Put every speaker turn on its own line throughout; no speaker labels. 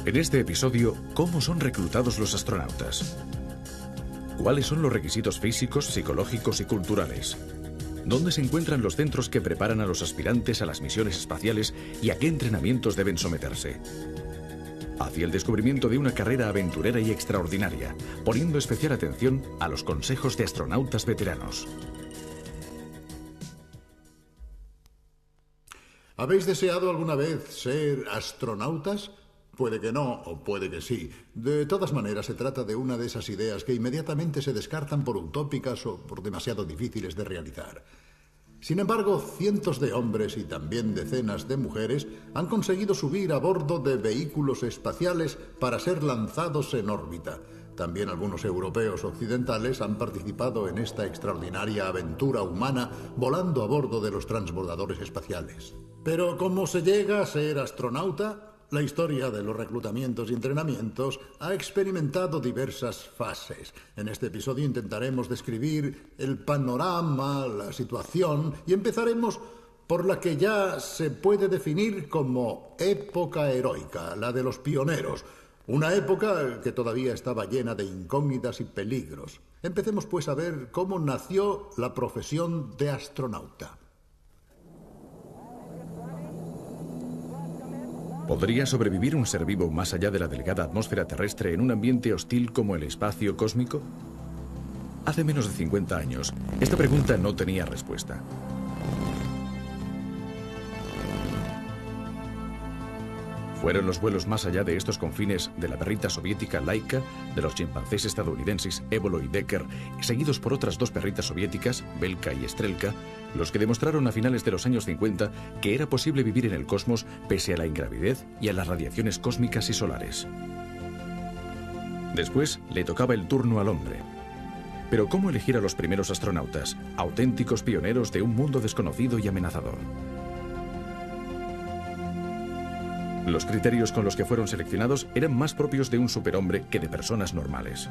En este episodio, ¿cómo son reclutados los astronautas? ¿Cuáles son los requisitos físicos, psicológicos y culturales? ¿Dónde se encuentran los centros que preparan a los aspirantes a las misiones espaciales y a qué entrenamientos deben someterse? Hacia el descubrimiento de una carrera aventurera y extraordinaria, poniendo especial atención a los consejos de astronautas veteranos.
¿Habéis deseado alguna vez ser astronautas? Puede que no, o puede que sí. De todas maneras, se trata de una de esas ideas que inmediatamente se descartan por utópicas o por demasiado difíciles de realizar. Sin embargo, cientos de hombres y también decenas de mujeres han conseguido subir a bordo de vehículos espaciales para ser lanzados en órbita. También algunos europeos occidentales han participado en esta extraordinaria aventura humana volando a bordo de los transbordadores espaciales. Pero ¿cómo se llega a ser astronauta? La historia de los reclutamientos y entrenamientos ha experimentado diversas fases. En este episodio intentaremos describir el panorama, la situación, y empezaremos por la que ya se puede definir como época heroica, la de los pioneros. Una época que todavía estaba llena de incógnitas y peligros. Empecemos pues a ver cómo nació la profesión de astronauta.
¿Podría sobrevivir un ser vivo más allá de la delgada atmósfera terrestre en un ambiente hostil como el espacio cósmico? Hace menos de 50 años, esta pregunta no tenía respuesta. Fueron los vuelos más allá de estos confines de la perrita soviética Laika, de los chimpancés estadounidenses Évolo y Decker, seguidos por otras dos perritas soviéticas, Belka y Estrelka, los que demostraron a finales de los años 50 que era posible vivir en el cosmos pese a la ingravidez y a las radiaciones cósmicas y solares. Después le tocaba el turno al hombre. Pero ¿cómo elegir a los primeros astronautas, auténticos pioneros de un mundo desconocido y amenazador? Los criterios con los que fueron seleccionados eran más propios de un superhombre que de personas normales.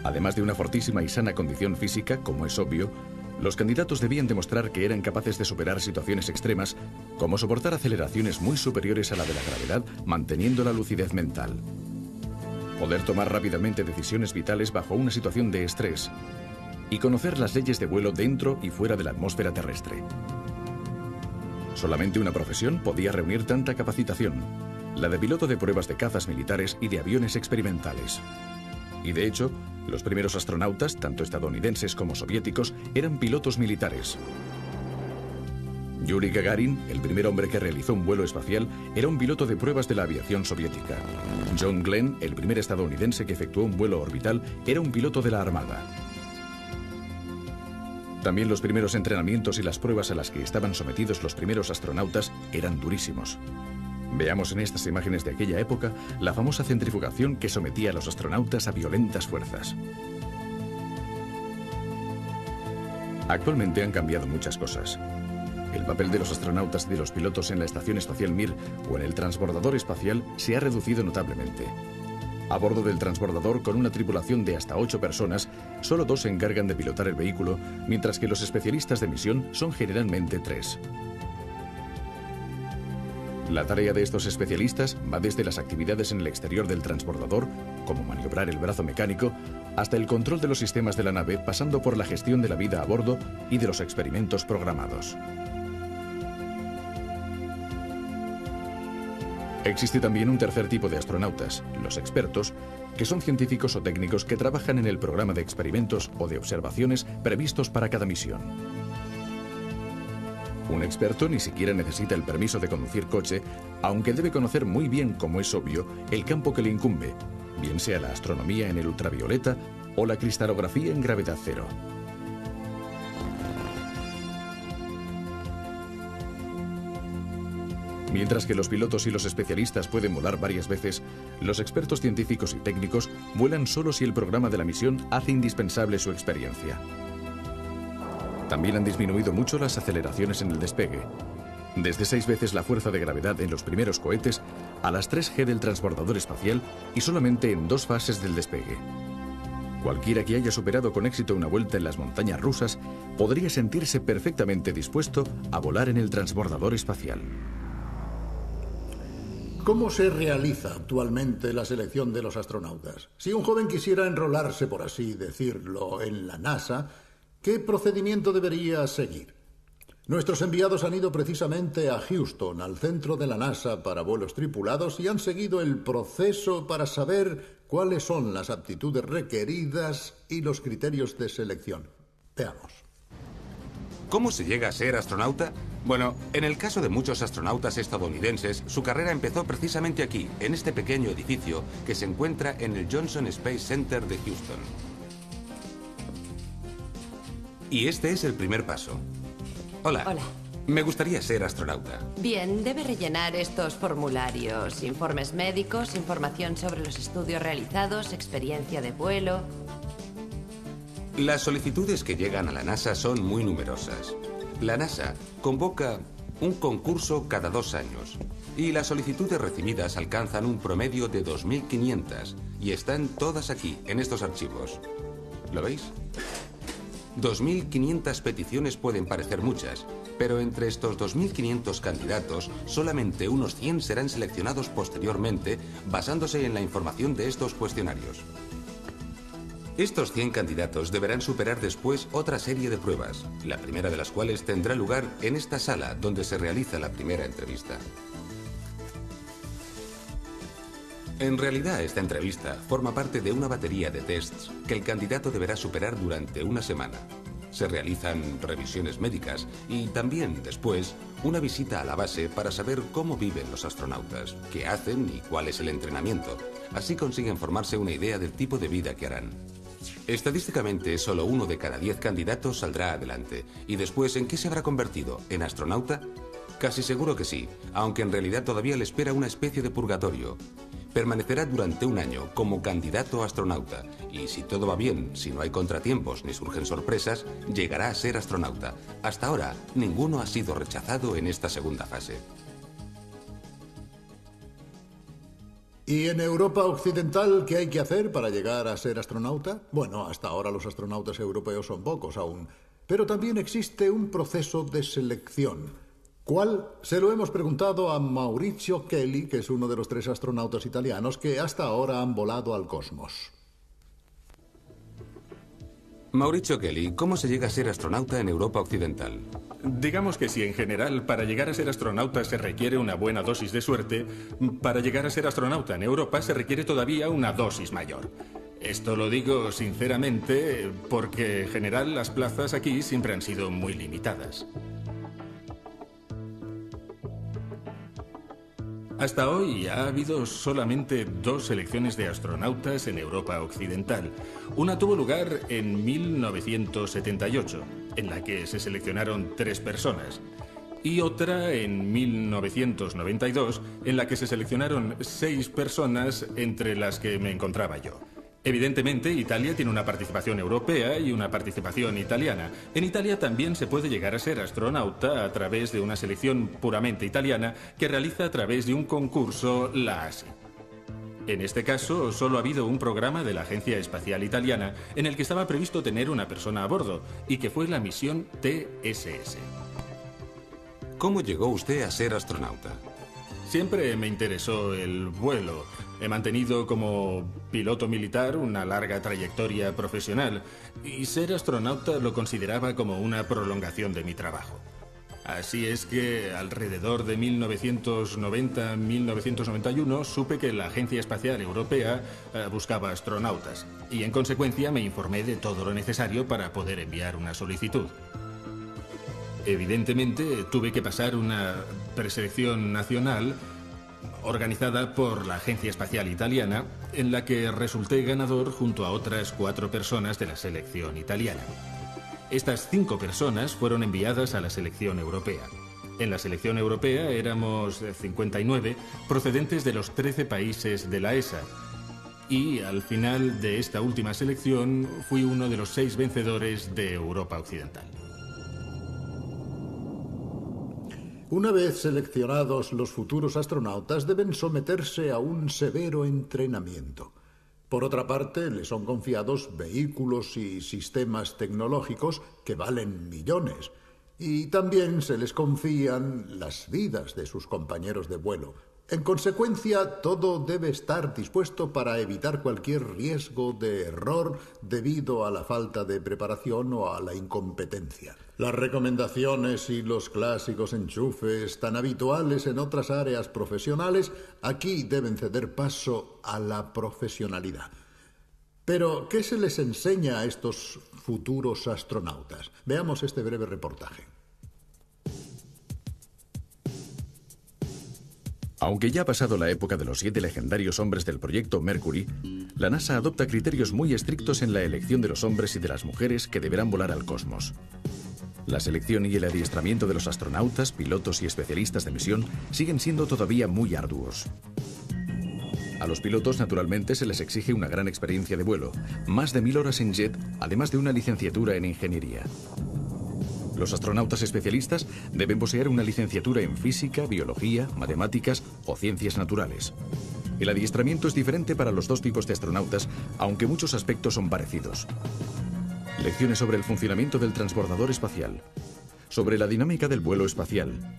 Además de una fortísima y sana condición física, como es obvio, los candidatos debían demostrar que eran capaces de superar situaciones extremas, como soportar aceleraciones muy superiores a la de la gravedad, manteniendo la lucidez mental. Poder tomar rápidamente decisiones vitales bajo una situación de estrés y conocer las leyes de vuelo dentro y fuera de la atmósfera terrestre. Solamente una profesión podía reunir tanta capacitación, la de piloto de pruebas de cazas militares y de aviones experimentales. Y de hecho, los primeros astronautas, tanto estadounidenses como soviéticos, eran pilotos militares. Yuri Gagarin, el primer hombre que realizó un vuelo espacial, era un piloto de pruebas de la aviación soviética. John Glenn, el primer estadounidense que efectuó un vuelo orbital, era un piloto de la Armada. También los primeros entrenamientos y las pruebas a las que estaban sometidos los primeros astronautas eran durísimos. Veamos en estas imágenes de aquella época la famosa centrifugación que sometía a los astronautas a violentas fuerzas. Actualmente han cambiado muchas cosas. El papel de los astronautas y de los pilotos en la Estación Espacial Mir o en el transbordador espacial se ha reducido notablemente. A bordo del transbordador, con una tripulación de hasta 8 personas, solo 2 se encargan de pilotar el vehículo, mientras que los especialistas de misión son generalmente 3. La tarea de estos especialistas va desde las actividades en el exterior del transbordador, como maniobrar el brazo mecánico, hasta el control de los sistemas de la nave, pasando por la gestión de la vida a bordo y de los experimentos programados. Existe también un tercer tipo de astronautas, los expertos, que son científicos o técnicos que trabajan en el programa de experimentos o de observaciones previstos para cada misión. Un experto ni siquiera necesita el permiso de conducir coche, aunque debe conocer muy bien, como es obvio, el campo que le incumbe, bien sea la astronomía en el ultravioleta o la cristalografía en gravedad cero. Mientras que los pilotos y los especialistas pueden volar varias veces, los expertos científicos y técnicos vuelan solo si el programa de la misión hace indispensable su experiencia. También han disminuido mucho las aceleraciones en el despegue, desde 6 veces la fuerza de gravedad en los primeros cohetes a las 3G del transbordador espacial y solamente en 2 fases del despegue. Cualquiera que haya superado con éxito una vuelta en las montañas rusas podría sentirse perfectamente dispuesto a volar en el transbordador espacial.
¿Cómo se realiza actualmente la selección de los astronautas? Si un joven quisiera enrolarse, por así decirlo, en la NASA, ¿qué procedimiento debería seguir? Nuestros enviados han ido precisamente a Houston, al centro de la NASA para vuelos tripulados, y han seguido el proceso para saber cuáles son las aptitudes requeridas y los criterios de selección. Veamos.
¿Cómo se llega a ser astronauta? Bueno, en el caso de muchos astronautas estadounidenses, su carrera empezó precisamente aquí, en este pequeño edificio que se encuentra en el Johnson Space Center de Houston. Y este es el primer paso. Hola.
Hola.
Me gustaría ser astronauta.
Bien, debe rellenar estos formularios: informes médicos, información sobre los estudios realizados, experiencia de vuelo.
Las solicitudes que llegan a la NASA son muy numerosas. La NASA convoca un concurso cada 2 años y las solicitudes recibidas alcanzan un promedio de 2.500 y están todas aquí, en estos archivos. ¿Lo veis? 2.500 peticiones pueden parecer muchas, pero entre estos 2.500 candidatos, solamente unos 100 serán seleccionados posteriormente basándose en la información de estos cuestionarios. Estos 100 candidatos deberán superar después otra serie de pruebas, la primera de las cuales tendrá lugar en esta sala donde se realiza la primera entrevista. En realidad, esta entrevista forma parte de una batería de tests que el candidato deberá superar durante una semana. Se realizan revisiones médicas y también, después, una visita a la base para saber cómo viven los astronautas, qué hacen y cuál es el entrenamiento. Así consiguen formarse una idea del tipo de vida que harán. Estadísticamente, solo 1 de cada 10 candidatos saldrá adelante. ¿Y después en qué se habrá convertido? ¿En astronauta? Casi seguro que sí, aunque en realidad todavía le espera una especie de purgatorio. Permanecerá durante un año como candidato a astronauta y si todo va bien, si no hay contratiempos ni surgen sorpresas, llegará a ser astronauta. Hasta ahora, ninguno ha sido rechazado en esta segunda fase.
¿Y en Europa Occidental qué hay que hacer para llegar a ser astronauta? Bueno, hasta ahora los astronautas europeos son pocos aún, pero también existe un proceso de selección. ¿Cuál? Se lo hemos preguntado a Maurizio Kelly, que es uno de los 3 astronautas italianos que hasta ahora han volado al cosmos.
Maurizio Kelly, ¿cómo se llega a ser astronauta en Europa Occidental?
Digamos que si en general para llegar a ser astronauta se requiere una buena dosis de suerte, para llegar a ser astronauta en Europa se requiere todavía una dosis mayor. Esto lo digo sinceramente porque en general las plazas aquí siempre han sido muy limitadas. Hasta hoy ha habido solamente 2 selecciones de astronautas en Europa Occidental. Una tuvo lugar en 1978, en la que se seleccionaron 3 personas. Y otra en 1992, en la que se seleccionaron 6 personas, entre las que me encontraba yo. Evidentemente, Italia tiene una participación europea y una participación italiana. En Italia también se puede llegar a ser astronauta a través de una selección puramente italiana que realiza a través de un concurso la ASI. En este caso, solo ha habido un programa de la Agencia Espacial Italiana en el que estaba previsto tener una persona a bordo y que fue la misión TSS.
¿Cómo llegó usted a ser astronauta?
Siempre me interesó el vuelo. He mantenido como piloto militar una larga trayectoria profesional y ser astronauta lo consideraba como una prolongación de mi trabajo. Así es que alrededor de 1990-1991 supe que la Agencia Espacial Europea buscaba astronautas y en consecuencia me informé de todo lo necesario para poder enviar una solicitud. Evidentemente tuve que pasar una preselección nacional organizada por la Agencia Espacial Italiana, en la que resulté ganador junto a otras 4 personas de la selección italiana. Estas 5 personas fueron enviadas a la selección europea. En la selección europea éramos 59, procedentes de los 13 países de la ESA. Y al final de esta última selección fui uno de los 6 vencedores de Europa Occidental.
Una vez seleccionados, los futuros astronautas deben someterse a un severo entrenamiento. Por otra parte, les son confiados vehículos y sistemas tecnológicos que valen millones. Y también se les confían las vidas de sus compañeros de vuelo. En consecuencia, todo debe estar dispuesto para evitar cualquier riesgo de error debido a la falta de preparación o a la incompetencia. Las recomendaciones y los clásicos enchufes tan habituales en otras áreas profesionales aquí deben ceder paso a la profesionalidad. Pero, ¿qué se les enseña a estos futuros astronautas? Veamos este breve reportaje.
Aunque ya ha pasado la época de los 7 legendarios hombres del proyecto Mercury, la NASA adopta criterios muy estrictos en la elección de los hombres y de las mujeres que deberán volar al cosmos. La selección y el adiestramiento de los astronautas, pilotos y especialistas de misión siguen siendo todavía muy arduos. A los pilotos, naturalmente, se les exige una gran experiencia de vuelo, más de 1000 horas en jet, además de una licenciatura en ingeniería. Los astronautas especialistas deben poseer una licenciatura en física, biología, matemáticas o ciencias naturales. El adiestramiento es diferente para los dos tipos de astronautas, aunque muchos aspectos son parecidos. Lecciones sobre el funcionamiento del transbordador espacial, sobre la dinámica del vuelo espacial,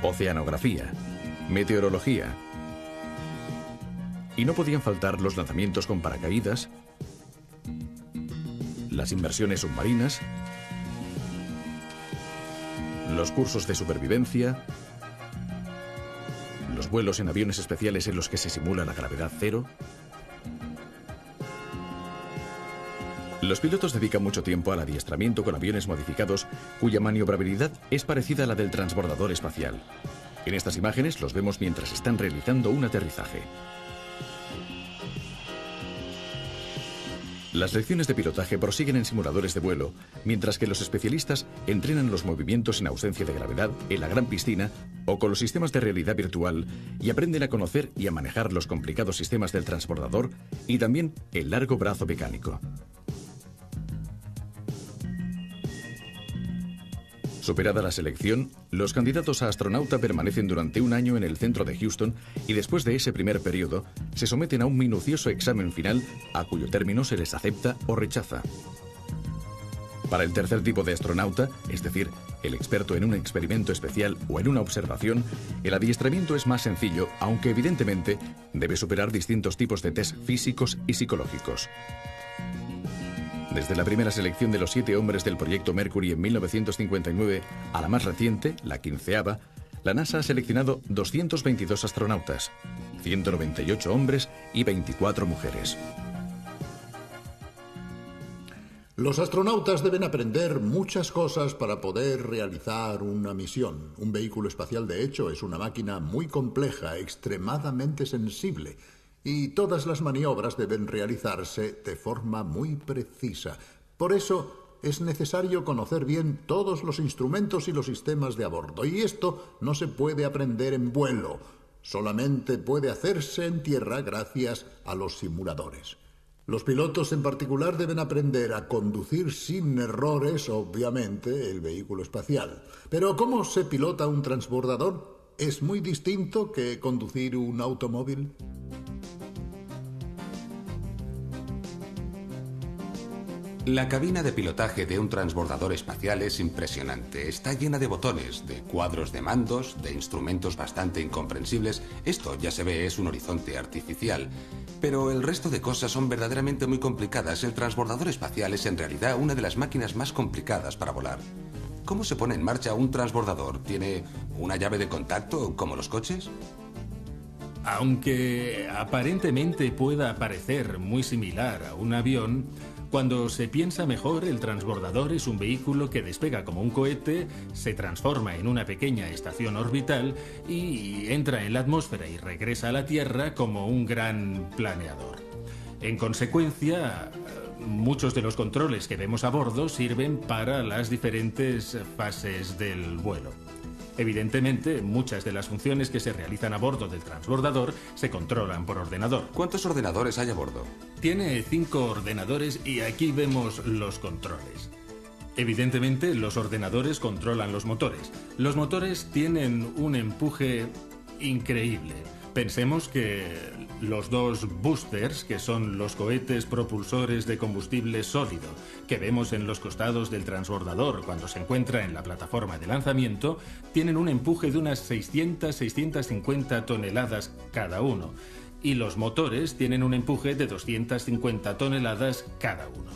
oceanografía, meteorología. Y no podían faltar los lanzamientos con paracaídas, las inmersiones submarinas, los cursos de supervivencia, los vuelos en aviones especiales en los que se simula la gravedad cero. Los pilotos dedican mucho tiempo al adiestramiento con aviones modificados cuya maniobrabilidad es parecida a la del transbordador espacial. En estas imágenes los vemos mientras están realizando un aterrizaje. Las lecciones de pilotaje prosiguen en simuladores de vuelo, mientras que los especialistas entrenan los movimientos en ausencia de gravedad en la gran piscina o con los sistemas de realidad virtual y aprenden a conocer y a manejar los complicados sistemas del transbordador y también el largo brazo mecánico. Superada la selección, los candidatos a astronauta permanecen durante un año en el centro de Houston y después de ese primer periodo se someten a un minucioso examen final a cuyo término se les acepta o rechaza. Para el tercer tipo de astronauta, es decir, el experto en un experimento especial o en una observación, el adiestramiento es más sencillo, aunque evidentemente debe superar distintos tipos de test físicos y psicológicos. Desde la primera selección de los 7 hombres del proyecto Mercury en 1959 a la más reciente, la 15ª, la NASA ha seleccionado 222 astronautas, 198 hombres y 24 mujeres.
Los astronautas deben aprender muchas cosas para poder realizar una misión. Un vehículo espacial, de hecho, es una máquina muy compleja, extremadamente sensible. Y todas las maniobras deben realizarse de forma muy precisa. Por eso es necesario conocer bien todos los instrumentos y los sistemas de a bordo. Y esto no se puede aprender en vuelo. Solamente puede hacerse en tierra gracias a los simuladores. Los pilotos en particular deben aprender a conducir sin errores, obviamente, el vehículo espacial. Pero ¿cómo se pilota un transbordador? ¿Es muy distinto que conducir un automóvil?
La cabina de pilotaje de un transbordador espacial es impresionante. Está llena de botones, de cuadros de mandos, de instrumentos bastante incomprensibles. Esto, ya se ve, es un horizonte artificial. Pero el resto de cosas son verdaderamente muy complicadas. El transbordador espacial es en realidad una de las máquinas más complicadas para volar. ¿Cómo se pone en marcha un transbordador? ¿Tiene una llave de contacto como los coches?
Aunque aparentemente pueda parecer muy similar a un avión, cuando se piensa mejor, el transbordador es un vehículo que despega como un cohete, se transforma en una pequeña estación orbital y entra en la atmósfera y regresa a la Tierra como un gran planeador. En consecuencia, muchos de los controles que vemos a bordo sirven para las diferentes fases del vuelo. Evidentemente, muchas de las funciones que se realizan a bordo del transbordador se controlan por ordenador.
¿Cuántos ordenadores hay a bordo?
Tiene 5 ordenadores y aquí vemos los controles. Evidentemente, los ordenadores controlan los motores. Los motores tienen un empuje increíble. Pensemos que los dos boosters, que son los cohetes propulsores de combustible sólido que vemos en los costados del transbordador cuando se encuentra en la plataforma de lanzamiento, tienen un empuje de unas 600-650 toneladas cada uno, y los motores tienen un empuje de 250 toneladas cada uno.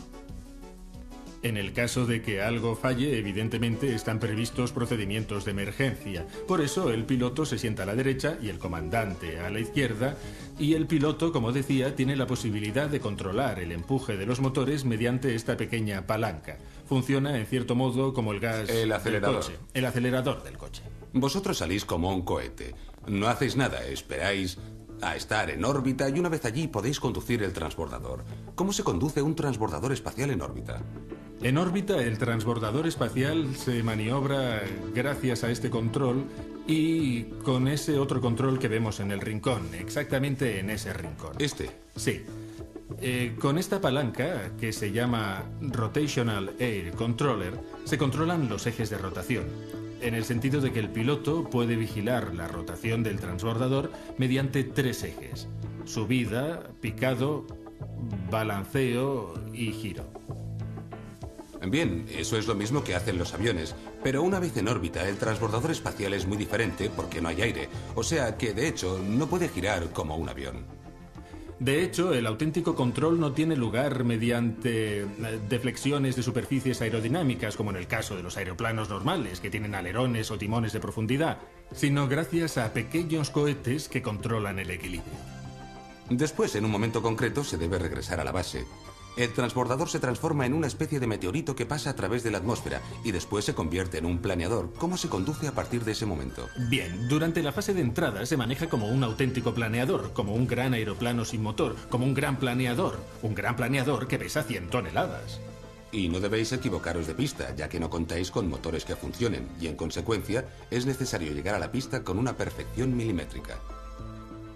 En el caso de que algo falle, evidentemente están previstos procedimientos de emergencia. Por eso el piloto se sienta a la derecha y el comandante a la izquierda, y el piloto, como decía, tiene la posibilidad de controlar el empuje de los motores mediante esta pequeña palanca. Funciona en cierto modo como el gas
El acelerador.
del coche, el acelerador del coche.
Vosotros salís como un cohete. No hacéis nada, esperáis a estar en órbita y una vez allí podéis conducir el transbordador. ¿Cómo se conduce un transbordador espacial en órbita?
En órbita, el transbordador espacial se maniobra gracias a este control y con ese otro control que vemos en el rincón, exactamente en ese rincón.
¿Este?
Sí. Con esta palanca, que se llama Rotational Air Controller, se controlan los ejes de rotación, en el sentido de que el piloto puede vigilar la rotación del transbordador mediante 3 ejes: subida, picado, balanceo y giro.
Bien, eso es lo mismo que hacen los aviones, pero una vez en órbita el transbordador espacial es muy diferente porque no hay aire, o sea que de hecho no puede girar como un avión.
De hecho, el auténtico control no tiene lugar mediante deflexiones de superficies aerodinámicas, como en el caso de los aeroplanos normales, que tienen alerones o timones de profundidad, sino gracias a pequeños cohetes que controlan el equilibrio.
Después, en un momento concreto, se debe regresar a la base. El transbordador se transforma en una especie de meteorito que pasa a través de la atmósfera y después se convierte en un planeador. ¿Cómo se conduce a partir de ese momento?
Bien, durante la fase de entrada se maneja como un auténtico planeador, como un gran aeroplano sin motor, como un gran planeador que pesa 100 toneladas.
Y no debéis equivocaros de pista, ya que no contáis con motores que funcionen, y en consecuencia es necesario llegar a la pista con una perfección milimétrica.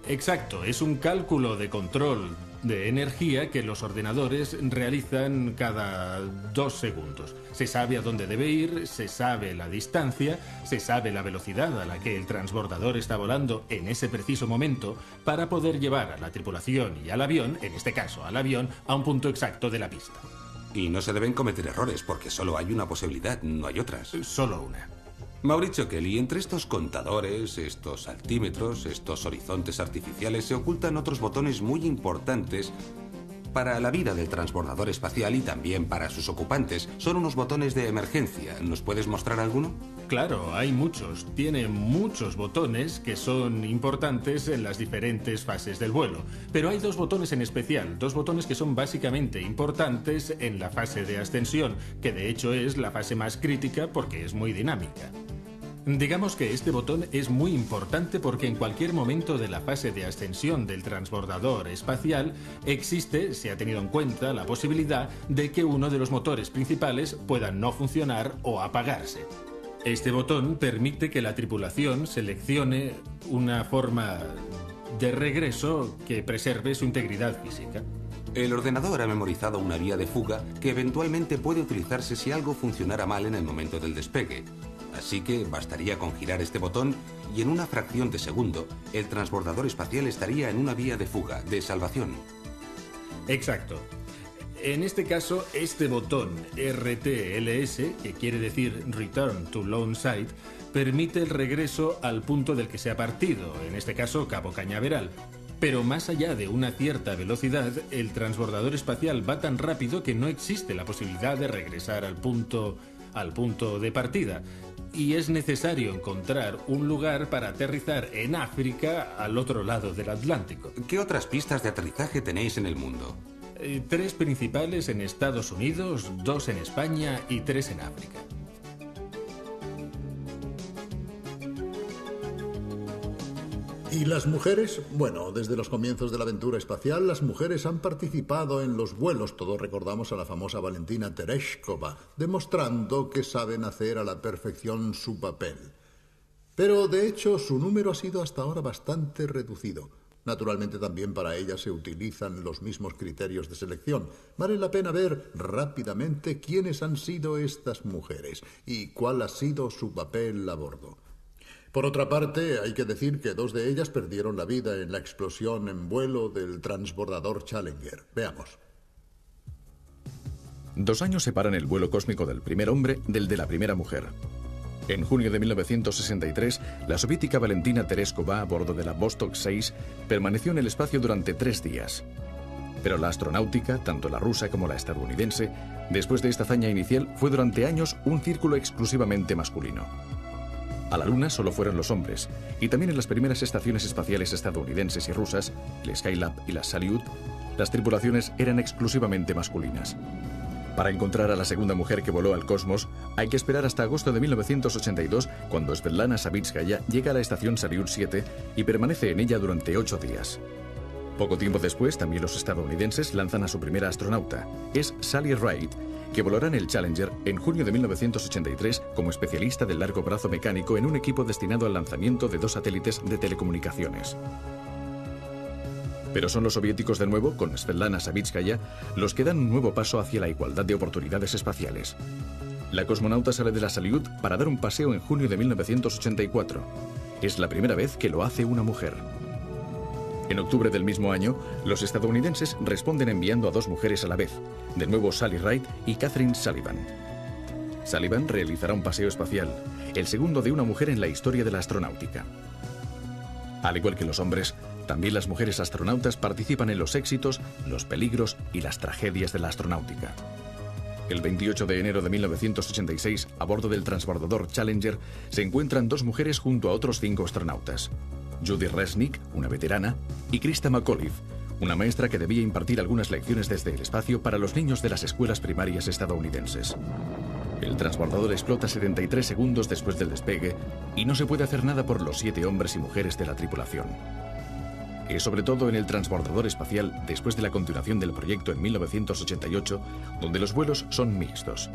Exacto, es un cálculo de control de energía que los ordenadores realizan cada 2 segundos. Se sabe a dónde debe ir, se sabe la distancia, se sabe la velocidad a la que el transbordador está volando en ese preciso momento para poder llevar a la tripulación y al avión, en este caso al avión, a un punto exacto de la pista.
Y no se deben cometer errores, porque solo hay una posibilidad, no hay otras.
Solo una.
Mauricio Kelly, entre estos contadores, estos altímetros, estos horizontes artificiales, se ocultan otros botones muy importantes para la vida del transbordador espacial y también para sus ocupantes. Son unos botones de emergencia. ¿Nos puedes mostrar alguno?
Claro, hay muchos. Tiene muchos botones que son importantes en las diferentes fases del vuelo. Pero hay 2 botones en especial, 2 botones que son básicamente importantes en la fase de ascensión, que de hecho es la fase más crítica porque es muy dinámica. Digamos que este botón es muy importante porque en cualquier momento de la fase de ascensión del transbordador espacial se ha tenido en cuenta la posibilidad de que uno de los motores principales pueda no funcionar o apagarse. Este botón permite que la tripulación seleccione una forma de regreso que preserve su integridad física.
El ordenador ha memorizado una vía de fuga que eventualmente puede utilizarse si algo funcionara mal en el momento del despegue. Así que bastaría con girar este botón y en una fracción de segundo el transbordador espacial estaría en una vía de fuga, de salvación.
Exacto. En este caso, este botón RTLS, que quiere decir Return to Launch Site, permite el regreso al punto del que se ha partido, en este caso Cabo Cañaveral. Pero más allá de una cierta velocidad, el transbordador espacial va tan rápido que no existe la posibilidad de regresar al punto de partida. Y es necesario encontrar un lugar para aterrizar en África, al otro lado del Atlántico.
¿Qué otras pistas de aterrizaje tenéis en el mundo?
3 principales en Estados Unidos, 2 en España y 3 en África.
¿Y las mujeres? Bueno, desde los comienzos de la aventura espacial, las mujeres han participado en los vuelos. Todos recordamos a la famosa Valentina Tereshkova, demostrando que saben hacer a la perfección su papel. Pero, de hecho, su número ha sido hasta ahora bastante reducido. Naturalmente, también para ellas se utilizan los mismos criterios de selección. Vale la pena ver rápidamente quiénes han sido estas mujeres y cuál ha sido su papel a bordo. Por otra parte, hay que decir que 2 de ellas perdieron la vida en la explosión en vuelo del transbordador Challenger. Veamos.
2 años separan el vuelo cósmico del primer hombre del de la primera mujer. En junio de 1963, la soviética Valentina Tereskova, a bordo de la Vostok 6, permaneció en el espacio durante 3 días. Pero la astronáutica, tanto la rusa como la estadounidense, después de esta hazaña inicial, fue durante años un círculo exclusivamente masculino. A la Luna solo fueron los hombres, y también en las primeras estaciones espaciales estadounidenses y rusas, el Skylab y la Salyut, las tripulaciones eran exclusivamente masculinas. Para encontrar a la segunda mujer que voló al cosmos, hay que esperar hasta agosto de 1982, cuando Svetlana Savitskaya llega a la estación Salyut 7 y permanece en ella durante 8 días. Poco tiempo después, también los estadounidenses lanzan a su primera astronauta. Es Sally Ride, que volará en el Challenger en junio de 1983 como especialista del largo brazo mecánico en un equipo destinado al lanzamiento de 2 satélites de telecomunicaciones. Pero son los soviéticos de nuevo, con Svetlana Savitskaya, los que dan un nuevo paso hacia la igualdad de oportunidades espaciales. La cosmonauta sale de la Salyut para dar un paseo en junio de 1984. Es la primera vez que lo hace una mujer. En octubre del mismo año, los estadounidenses responden enviando a 2 mujeres a la vez, de nuevo Sally Ride y Katherine Sullivan. Sullivan realizará un paseo espacial, el segundo de una mujer en la historia de la astronáutica. Al igual que los hombres, también las mujeres astronautas participan en los éxitos, los peligros y las tragedias de la astronáutica. El 28 de enero de 1986, a bordo del transbordador Challenger, se encuentran 2 mujeres junto a otros 5 astronautas. Judy Resnick, una veterana, y Krista McAuliffe, una maestra que debía impartir algunas lecciones desde el espacio para los niños de las escuelas primarias estadounidenses. El transbordador explota 73 segundos después del despegue y no se puede hacer nada por los 7 hombres y mujeres de la tripulación. Es sobre todo en el transbordador espacial, después de la continuación del proyecto en 1988, donde los vuelos son mixtos.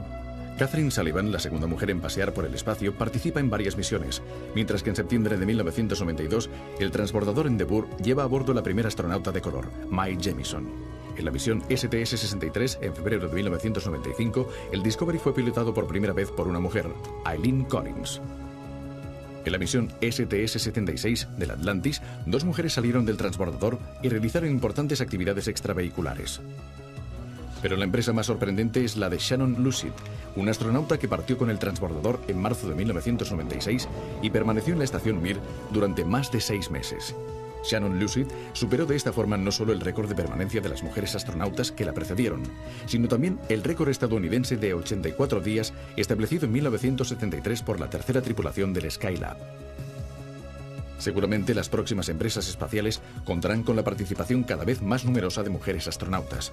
Katherine Sullivan, la segunda mujer en pasear por el espacio, participa en varias misiones, mientras que en septiembre de 1992, el transbordador Endeavour lleva a bordo la primera astronauta de color, Mae Jemison. En la misión STS-63, en febrero de 1995, el Discovery fue pilotado por primera vez por una mujer, Eileen Collins. En la misión STS-76 del Atlantis, 2 mujeres salieron del transbordador y realizaron importantes actividades extravehiculares. Pero la empresa más sorprendente es la de Shannon Lucid, una astronauta que partió con el transbordador en marzo de 1996 y permaneció en la estación Mir durante más de 6 meses. Shannon Lucid superó de esta forma no solo el récord de permanencia de las mujeres astronautas que la precedieron, sino también el récord estadounidense de 84 días establecido en 1973 por la tercera tripulación del Skylab. Seguramente las próximas empresas espaciales contarán con la participación cada vez más numerosa de mujeres astronautas.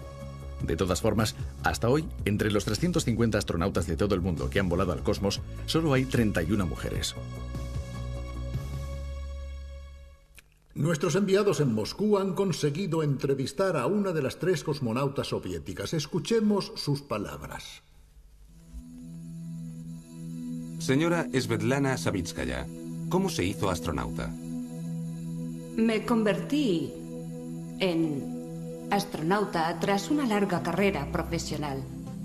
De todas formas, hasta hoy, entre los 350 astronautas de todo el mundo que han volado al cosmos, solo hay 31 mujeres.
Nuestros enviados en Moscú han conseguido entrevistar a una de las 3 cosmonautas soviéticas. Escuchemos sus palabras.
Señora Svetlana Savitskaya, ¿cómo se hizo astronauta?
Me convertí en astronauta tras una larga carrera profesional.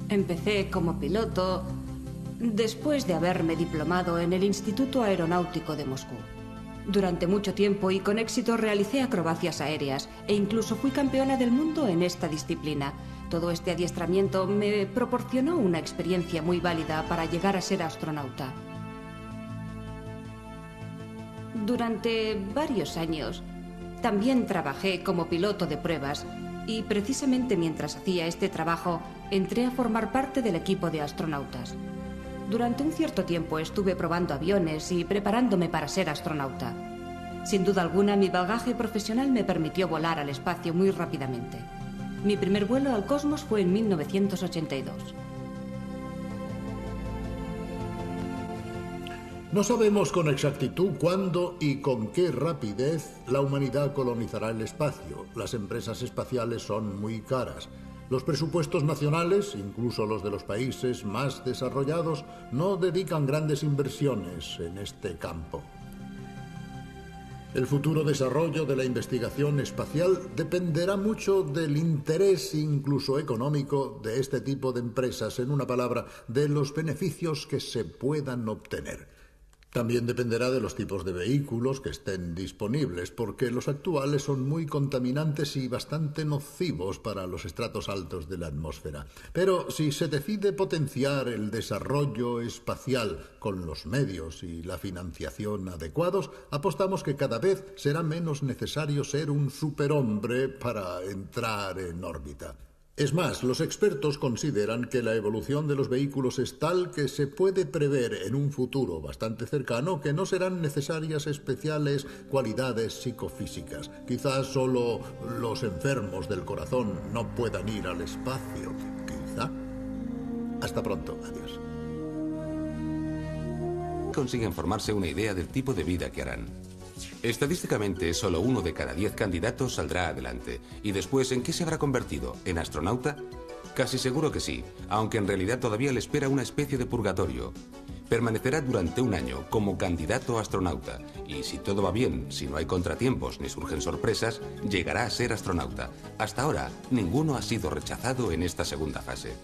Empecé como piloto después de haberme diplomado en el Instituto Aeronáutico de Moscú. Durante mucho tiempo y con éxito realicé acrobacias aéreas e incluso fui campeona del mundo en esta disciplina. Todo este adiestramiento me proporcionó una experiencia muy válida para llegar a ser astronauta. Durante varios años también trabajé como piloto de pruebas y precisamente mientras hacía este trabajo entré a formar parte del equipo de astronautas. Durante un cierto tiempo estuve probando aviones y preparándome para ser astronauta. Sin duda alguna, mi bagaje profesional me permitió volar al espacio muy rápidamente. Mi primer vuelo al cosmos fue en 1982.
No sabemos con exactitud cuándo y con qué rapidez la humanidad colonizará el espacio. Las empresas espaciales son muy caras. Los presupuestos nacionales, incluso los de los países más desarrollados, no dedican grandes inversiones en este campo. El futuro desarrollo de la investigación espacial dependerá mucho del interés, incluso económico, de este tipo de empresas, en una palabra, de los beneficios que se puedan obtener. También dependerá de los tipos de vehículos que estén disponibles, porque los actuales son muy contaminantes y bastante nocivos para los estratos altos de la atmósfera. Pero si se decide potenciar el desarrollo espacial con los medios y la financiación adecuados, apostamos que cada vez será menos necesario ser un superhombre para entrar en órbita. Es más, los expertos consideran que la evolución de los vehículos es tal que se puede prever en un futuro bastante cercano que no serán necesarias especiales cualidades psicofísicas. Quizás solo los enfermos del corazón no puedan ir al espacio. Quizá. Hasta pronto. Adiós.
Consiguen formarse una idea del tipo de vida que harán. Estadísticamente, solo 1 de cada 10 candidatos saldrá adelante. ¿Y después en qué se habrá convertido? ¿En astronauta? Casi seguro que sí, aunque en realidad todavía le espera una especie de purgatorio. Permanecerá durante un año como candidato a astronauta. Y si todo va bien, si no hay contratiempos ni surgen sorpresas, llegará a ser astronauta. Hasta ahora, ninguno ha sido rechazado en esta segunda fase.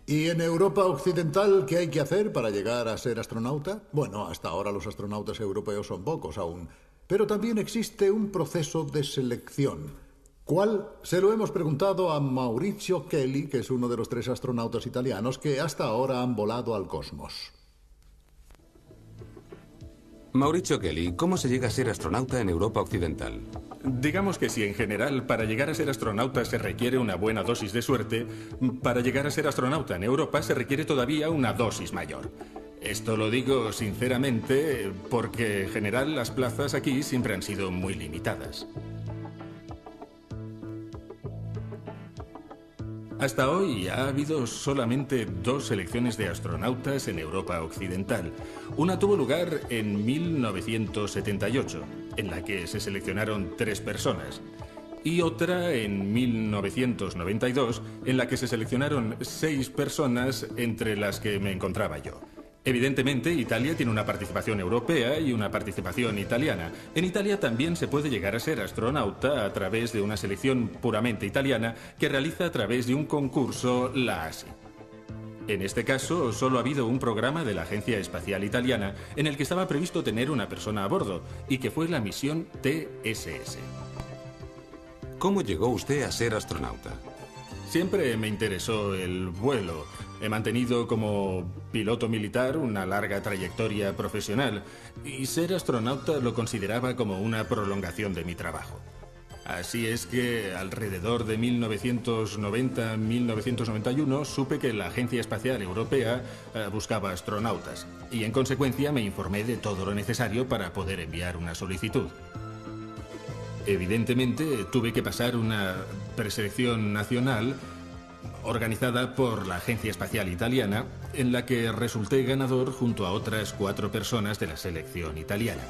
¿Y en Europa Occidental qué hay que hacer para llegar a ser astronauta? Bueno, hasta ahora los astronautas europeos son pocos aún, pero también existe un proceso de selección. ¿Cuál? Se lo hemos preguntado a Maurizio Kelly, que es uno de los 3 astronautas italianos que hasta ahora han volado al cosmos.
Maurizio Kelly, ¿cómo se llega a ser astronauta en Europa Occidental?
Digamos que si en general para llegar a ser astronauta se requiere una buena dosis de suerte, para llegar a ser astronauta en Europa se requiere todavía una dosis mayor. Esto lo digo sinceramente porque en general las plazas aquí siempre han sido muy limitadas. Hasta hoy ha habido solamente 2 selecciones de astronautas en Europa Occidental. Una tuvo lugar en 1978, en la que se seleccionaron 3 personas. Y otra en 1992, en la que se seleccionaron 6 personas, entre las que me encontraba yo. Evidentemente, Italia tiene una participación europea y una participación italiana. En Italia también se puede llegar a ser astronauta a través de una selección puramente italiana que realiza a través de un concurso la ASI. En este caso, solo ha habido un programa de la Agencia Espacial Italiana en el que estaba previsto tener una persona a bordo, y que fue la misión TSS.
¿Cómo llegó usted a ser astronauta?
Siempre me interesó el vuelo. He mantenido como piloto militar una larga trayectoria profesional y ser astronauta lo consideraba como una prolongación de mi trabajo. Así es que alrededor de 1990-1991 supe que la Agencia Espacial Europea buscaba astronautas y en consecuencia me informé de todo lo necesario para poder enviar una solicitud. Evidentemente tuve que pasar una preselección nacional organizada por la Agencia Espacial Italiana, en la que resulté ganador junto a otras 4 personas de la selección italiana.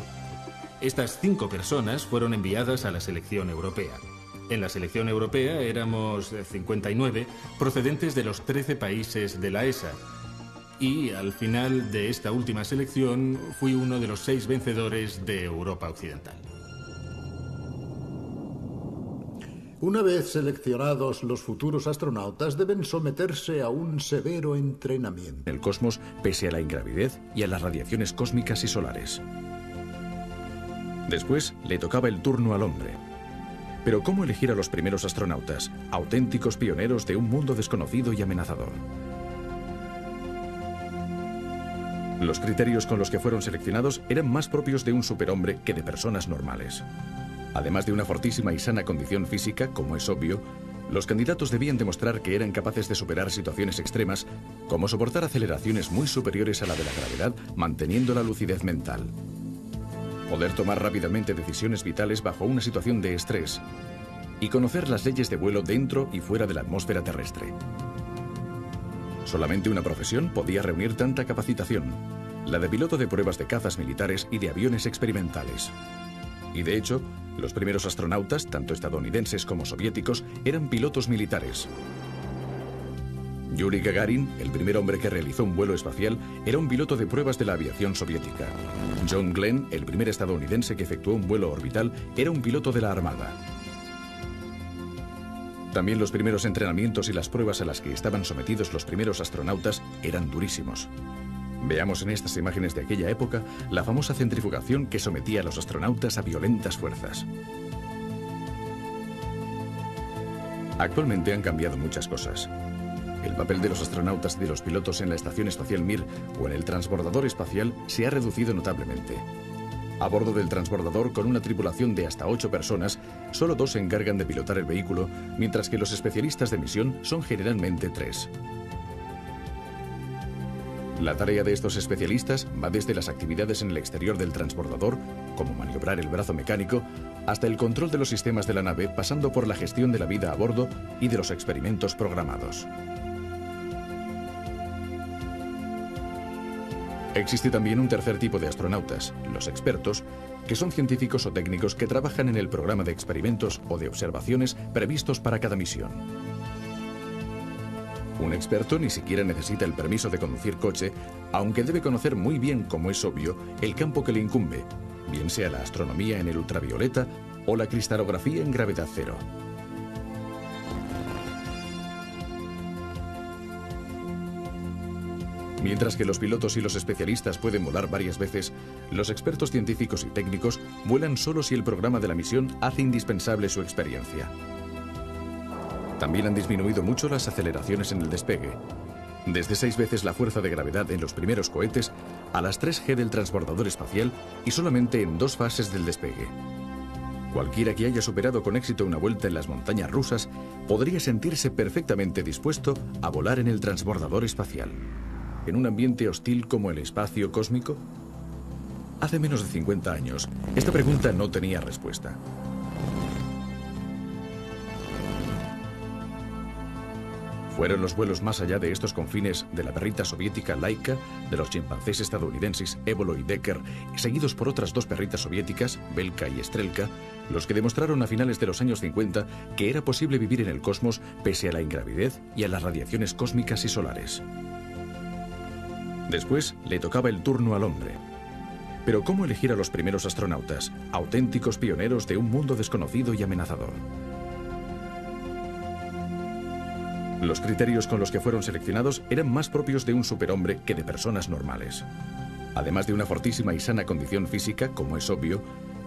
Estas 5 personas fueron enviadas a la selección europea. En la selección europea éramos 59, procedentes de los 13 países de la ESA. Y al final de esta última selección fui uno de los 6 vencedores de Europa Occidental.
Una vez seleccionados, los futuros astronautas deben someterse a un severo entrenamiento.
En el cosmos, pese a la ingravidez y a las radiaciones cósmicas y solares. Después le tocaba el turno al hombre. Pero ¿cómo elegir a los primeros astronautas, auténticos pioneros de un mundo desconocido y amenazador? Los criterios con los que fueron seleccionados eran más propios de un superhombre que de personas normales. Además de una fortísima y sana condición física, como es obvio, los candidatos debían demostrar que eran capaces de superar situaciones extremas, como soportar aceleraciones muy superiores a la de la gravedad, manteniendo la lucidez mental. Poder tomar rápidamente decisiones vitales bajo una situación de estrés y conocer las leyes de vuelo dentro y fuera de la atmósfera terrestre. Solamente una profesión podía reunir tanta capacitación, la de piloto de pruebas de cazas militares y de aviones experimentales. Y de hecho, los primeros astronautas, tanto estadounidenses como soviéticos, eran pilotos militares. Yuri Gagarin, el primer hombre que realizó un vuelo espacial, era un piloto de pruebas de la aviación soviética. John Glenn, el primer estadounidense que efectuó un vuelo orbital, era un piloto de la Armada. También los primeros entrenamientos y las pruebas a las que estaban sometidos los primeros astronautas eran durísimos. Veamos en estas imágenes de aquella época la famosa centrifugación que sometía a los astronautas a violentas fuerzas. Actualmente han cambiado muchas cosas. El papel de los astronautas y de los pilotos en la Estación Espacial Mir o en el transbordador espacial se ha reducido notablemente. A bordo del transbordador, con una tripulación de hasta 8 personas, solo 2 se encargan de pilotar el vehículo, mientras que los especialistas de misión son generalmente 3. La tarea de estos especialistas va desde las actividades en el exterior del transbordador, como maniobrar el brazo mecánico, hasta el control de los sistemas de la nave, pasando por la gestión de la vida a bordo y de los experimentos programados. Existe también un tercer tipo de astronautas, los expertos, que son científicos o técnicos que trabajan en el programa de experimentos o de observaciones previstos para cada misión. Un experto ni siquiera necesita el permiso de conducir coche, aunque debe conocer muy bien, como es obvio, el campo que le incumbe, bien sea la astronomía en el ultravioleta o la cristalografía en gravedad cero. Mientras que los pilotos y los especialistas pueden volar varias veces, los expertos científicos y técnicos vuelan solo si el programa de la misión hace indispensable su experiencia. También han disminuido mucho las aceleraciones en el despegue, desde 6 veces la fuerza de gravedad en los primeros cohetes a las 3G del transbordador espacial y solamente en 2 fases del despegue. Cualquiera que haya superado con éxito una vuelta en las montañas rusas podría sentirse perfectamente dispuesto a volar en el transbordador espacial. ¿En un ambiente hostil como el espacio cósmico? Hace menos de 50 años, esta pregunta no tenía respuesta. Fueron los vuelos más allá de estos confines de la perrita soviética Laika, de los chimpancés estadounidenses Évolo y Decker, seguidos por otras 2 perritas soviéticas, Belka y Estrelka, los que demostraron a finales de los años 50 que era posible vivir en el cosmos pese a la ingravidez y a las radiaciones cósmicas y solares. Después le tocaba el turno al hombre. Pero ¿cómo elegir a los primeros astronautas, auténticos pioneros de un mundo desconocido y amenazador? Los criterios con los que fueron seleccionados eran más propios de un superhombre que de personas normales. Además de una fortísima y sana condición física, como es obvio,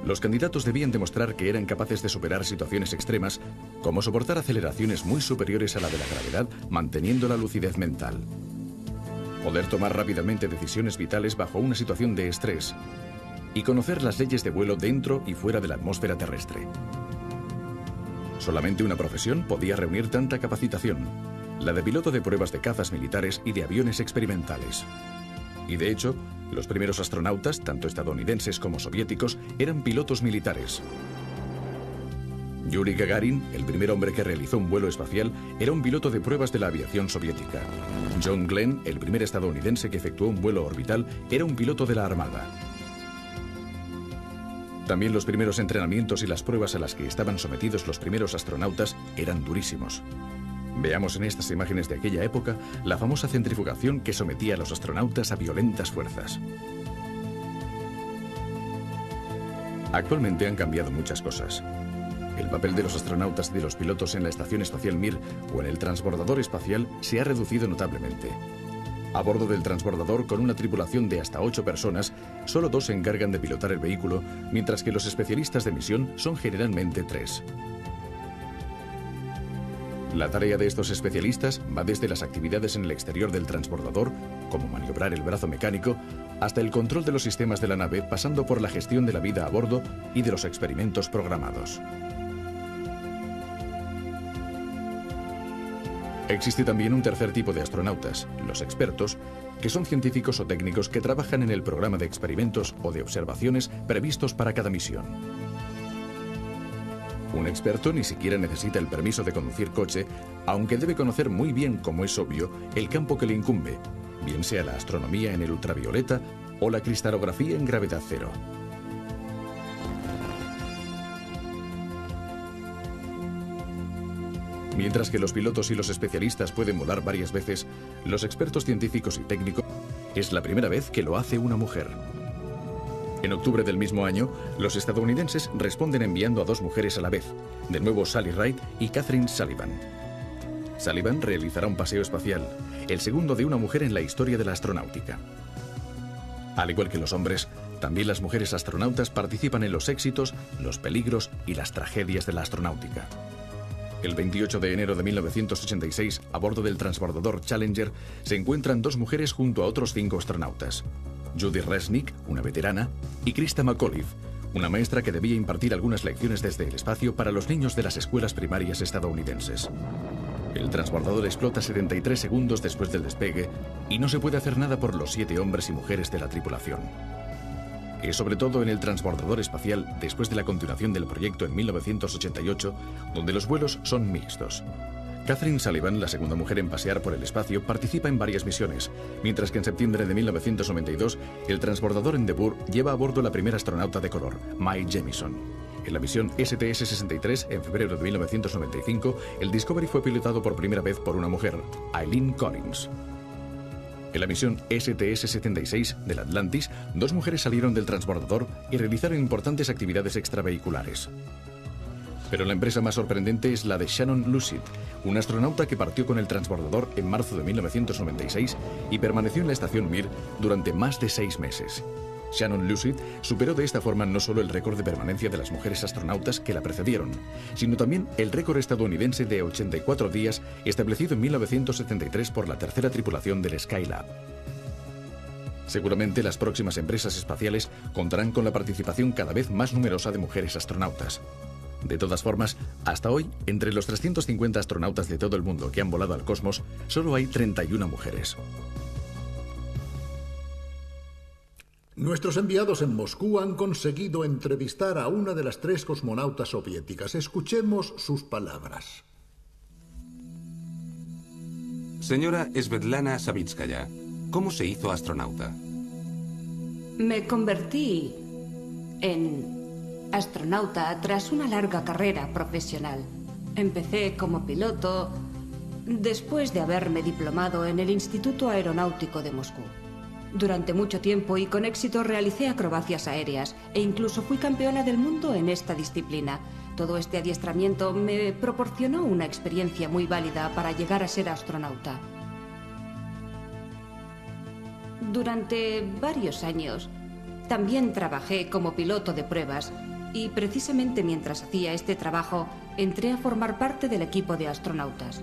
los candidatos debían demostrar que eran capaces de superar situaciones extremas, como soportar aceleraciones muy superiores a la de la gravedad, manteniendo la lucidez mental. Poder tomar rápidamente decisiones vitales bajo una situación de estrés y conocer las leyes de vuelo dentro y fuera de la atmósfera terrestre. Solamente una profesión podía reunir tanta capacitación, la de piloto de pruebas de cazas militares y de aviones experimentales. Y de hecho, los primeros astronautas, tanto estadounidenses como soviéticos, eran pilotos militares. Yuri Gagarin, el primer hombre que realizó un vuelo espacial, era un piloto de pruebas de la aviación soviética. John Glenn, el primer estadounidense que efectuó un vuelo orbital, era un piloto de la Armada. También los primeros entrenamientos y las pruebas a las que estaban sometidos los primeros astronautas eran durísimos. Veamos en estas imágenes de aquella época la famosa centrifugación que sometía a los astronautas a violentas fuerzas. Actualmente han cambiado muchas cosas. El papel de los astronautas y de los pilotos en la Estación Espacial Mir o en el transbordador espacial se ha reducido notablemente. A bordo del transbordador, con una tripulación de hasta 8 personas, solo 2 se encargan de pilotar el vehículo, mientras que los especialistas de misión son generalmente 3. La tarea de estos especialistas va desde las actividades en el exterior del transbordador, como maniobrar el brazo mecánico, hasta el control de los sistemas de la nave, pasando por la gestión de la vida a bordo y de los experimentos programados. Existe también un tercer tipo de astronautas, los expertos, que son científicos o técnicos que trabajan en el programa de experimentos o de observaciones previstos para cada misión. Un experto ni siquiera necesita el permiso de conducir coche, aunque debe conocer muy bien, como es obvio, el campo que le incumbe, bien sea la astronomía en el ultravioleta o la cristalografía en gravedad cero. Mientras que los pilotos y los especialistas pueden volar varias veces, los expertos científicos y técnicos es la primera vez que lo hace una mujer. En octubre del mismo año, los estadounidenses responden enviando a 2 mujeres a la vez, de nuevo Sally Ride y Katherine Sullivan. Sullivan realizará un paseo espacial, el segundo de una mujer en la historia de la astronáutica. Al igual que los hombres, también las mujeres astronautas participan en los éxitos, los peligros y las tragedias de la astronáutica. El 28 de enero de 1986, a bordo del transbordador Challenger, se encuentran 2 mujeres junto a otros 5 astronautas. Judy Resnick, una veterana, y Krista McAuliffe, una maestra que debía impartir algunas lecciones desde el espacio para los niños de las escuelas primarias estadounidenses. El transbordador explota 73 segundos después del despegue y no se puede hacer nada por los 7 hombres y mujeres de la tripulación. Es sobre todo en el transbordador espacial, después de la continuación del proyecto en 1988, donde los vuelos son mixtos. Katherine Sullivan, la segunda mujer en pasear por el espacio, participa en varias misiones, mientras que en septiembre de 1992, el transbordador Endeavour lleva a bordo la primera astronauta de color, Mae Jemison. En la misión STS-63, en febrero de 1995, el Discovery fue pilotado por primera vez por una mujer, Eileen Collins. En la misión STS-76 del Atlantis, 2 mujeres salieron del transbordador y realizaron importantes actividades extravehiculares. Pero la empresa más sorprendente es la de Shannon Lucid, una astronauta que partió con el transbordador en marzo de 1996 y permaneció en la estación Mir durante más de 6 meses. Shannon Lucid superó de esta forma no solo el récord de permanencia de las mujeres astronautas que la precedieron, sino también el récord estadounidense de 84 días establecido en 1973 por la tercera tripulación del Skylab. Seguramente las próximas empresas espaciales contarán con la participación cada vez más numerosa de mujeres astronautas. De todas formas, hasta hoy, entre los 350 astronautas de todo el mundo que han volado al cosmos, solo hay 31 mujeres.
Nuestros enviados en Moscú han conseguido entrevistar a una de las 3 cosmonautas soviéticas. Escuchemos sus palabras.
Señora Svetlana Savitskaya, ¿cómo se hizo astronauta?
Me convertí en astronauta tras una larga carrera profesional. Empecé como piloto después de haberme diplomado en el Instituto Aeronáutico de Moscú. Durante mucho tiempo y con éxito realicé acrobacias aéreas e incluso fui campeona del mundo en esta disciplina. Todo este adiestramiento me proporcionó una experiencia muy válida para llegar a ser astronauta. Durante varios años también trabajé como piloto de pruebas y precisamente mientras hacía este trabajo entré a formar parte del equipo de astronautas.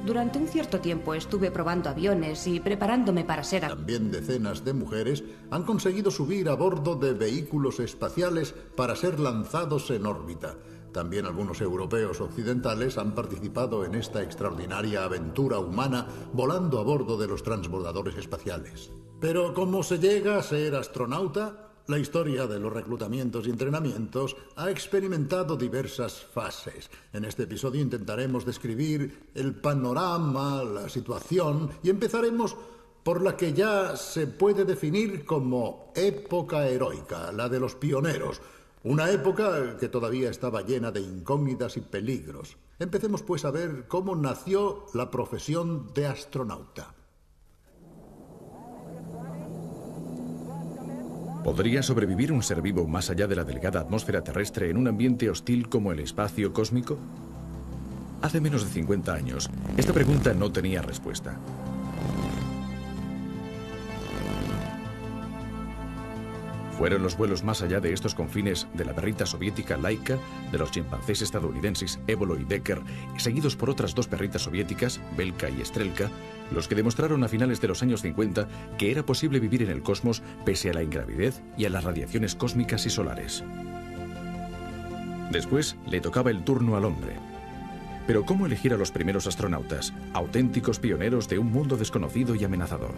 Durante un cierto tiempo estuve probando aviones y preparándome para ser...
También decenas de mujeres han conseguido subir a bordo de vehículos espaciales para ser lanzados en órbita. También algunos europeos occidentales han participado en esta extraordinaria aventura humana volando a bordo de los transbordadores espaciales. Pero ¿cómo se llega a ser astronauta? La historia de los reclutamientos y entrenamientos ha experimentado diversas fases. En este episodio intentaremos describir el panorama, la situación, y empezaremos por la que ya se puede definir como época heroica, la de los pioneros. Una época que todavía estaba llena de incógnitas y peligros. Empecemos pues a ver cómo nació la profesión de astronauta.
¿Podría sobrevivir un ser vivo más allá de la delgada atmósfera terrestre en un ambiente hostil como el espacio cósmico? Hace menos de 50 años, esta pregunta no tenía respuesta. Fueron los vuelos más allá de estos confines de la perrita soviética Laika, de los chimpancés estadounidenses Évolo y Decker, seguidos por otras 2 perritas soviéticas, Belka y Strelka, los que demostraron a finales de los años 50 que era posible vivir en el cosmos pese a la ingravidez y a las radiaciones cósmicas y solares. Después le tocaba el turno al hombre. Pero ¿cómo elegir a los primeros astronautas, auténticos pioneros de un mundo desconocido y amenazador?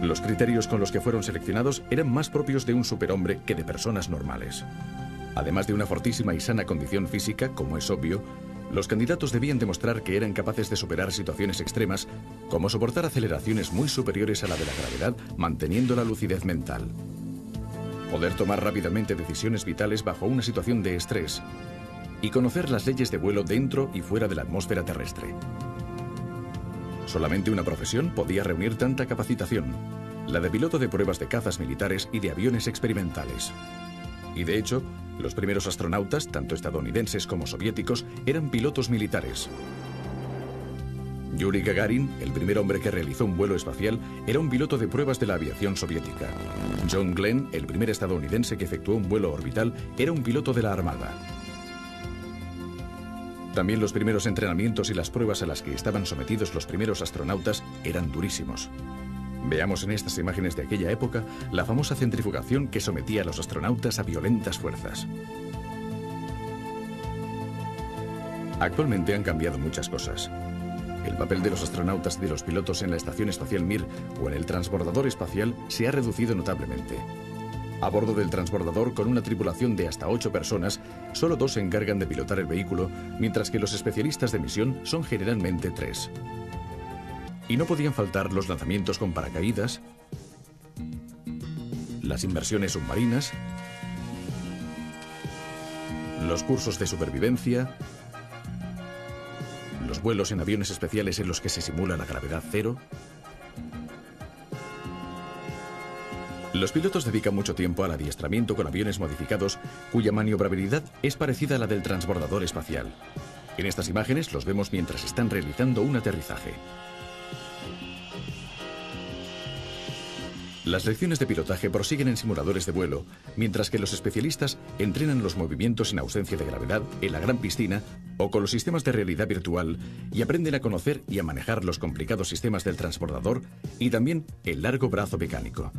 Los criterios con los que fueron seleccionados eran más propios de un superhombre que de personas normales. Además de una fortísima y sana condición física, como es obvio, los candidatos debían demostrar que eran capaces de superar situaciones extremas, como soportar aceleraciones muy superiores a la de la gravedad, manteniendo la lucidez mental. Poder tomar rápidamente decisiones vitales bajo una situación de estrés y conocer las leyes de vuelo dentro y fuera de la atmósfera terrestre. Solamente una profesión podía reunir tanta capacitación. la de piloto de pruebas de cazas militares y de aviones experimentales. Y de hecho, los primeros astronautas, tanto estadounidenses como soviéticos, eran pilotos militares. Yuri Gagarin, el primer hombre que realizó un vuelo espacial, era un piloto de pruebas de la aviación soviética. John Glenn, el primer estadounidense que efectuó un vuelo orbital, era un piloto de la Armada. También los primeros entrenamientos y las pruebas a las que estaban sometidos los primeros astronautas eran durísimos. Veamos en estas imágenes de aquella época la famosa centrifugación que sometía a los astronautas a violentas fuerzas. Actualmente han cambiado muchas cosas. El papel de los astronautas y de los pilotos en la Estación Espacial Mir o en el transbordador espacial se ha reducido notablemente. A bordo del transbordador, con una tripulación de hasta 8 personas, solo 2 se encargan de pilotar el vehículo, mientras que los especialistas de misión son generalmente 3. Y no podían faltar los lanzamientos con paracaídas, las inmersiones submarinas, los cursos de supervivencia, los vuelos en aviones especiales en los que se simula la gravedad cero. Los pilotos dedican mucho tiempo al adiestramiento con aviones modificados cuya maniobrabilidad es parecida a la del transbordador espacial. En estas imágenes los vemos mientras están realizando un aterrizaje. Las lecciones de pilotaje prosiguen en simuladores de vuelo, mientras que los especialistas entrenan los movimientos en ausencia de gravedad en la gran piscina o con los sistemas de realidad virtual y aprenden a conocer y a manejar los complicados sistemas del transbordador y también el largo brazo mecánico.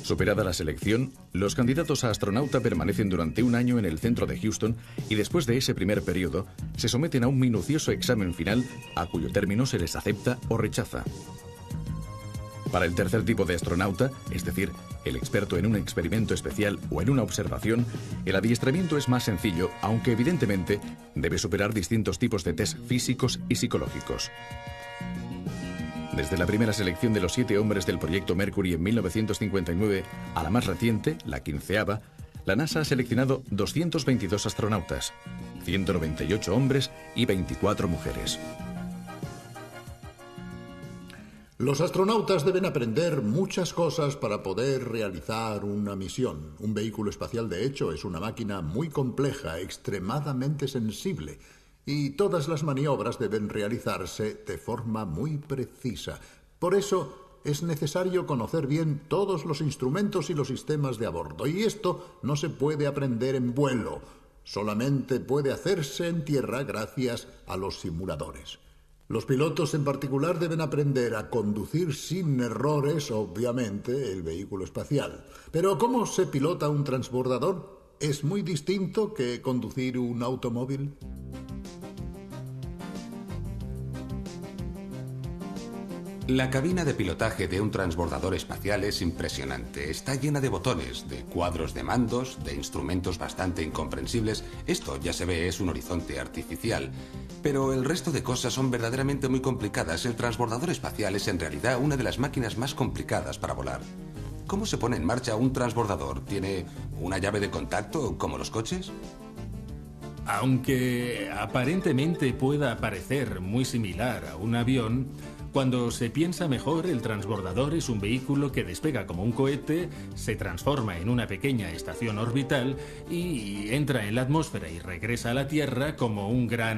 Superada la selección, los candidatos a astronauta permanecen durante un año en el centro de Houston y después de ese primer periodo se someten a un minucioso examen final a cuyo término se les acepta o rechaza. Para el tercer tipo de astronauta, es decir, el experto en un experimento especial o en una observación, el adiestramiento es más sencillo, aunque evidentemente debe superar distintos tipos de test físicos y psicológicos. Desde la primera selección de los 7 hombres del proyecto Mercury en 1959 a la más reciente, la 15ª, la NASA ha seleccionado 222 astronautas, 198 hombres y 24 mujeres.
Los astronautas deben aprender muchas cosas para poder realizar una misión. Un vehículo espacial, de hecho, es una máquina muy compleja, extremadamente sensible. Y todas las maniobras deben realizarse de forma muy precisa. Por eso es necesario conocer bien todos los instrumentos y los sistemas de a bordo. Y esto no se puede aprender en vuelo. Solamente puede hacerse en tierra gracias a los simuladores. Los pilotos en particular deben aprender a conducir sin errores, obviamente, el vehículo espacial. Pero ¿cómo se pilota un transbordador? ¿Es muy distinto que conducir un automóvil?
La cabina de pilotaje de un transbordador espacial es impresionante. Está llena de botones, de cuadros de mandos, de instrumentos bastante incomprensibles. Esto, ya se ve, es un horizonte artificial. Pero el resto de cosas son verdaderamente muy complicadas. El transbordador espacial es en realidad una de las máquinas más complicadas para volar. ¿Cómo se pone en marcha un transbordador? ¿Tiene una llave de contacto como los coches?
Aunque aparentemente pueda parecer muy similar a un avión, cuando se piensa mejor, el transbordador es un vehículo que despega como un cohete, se transforma en una pequeña estación orbital y entra en la atmósfera y regresa a la Tierra como un gran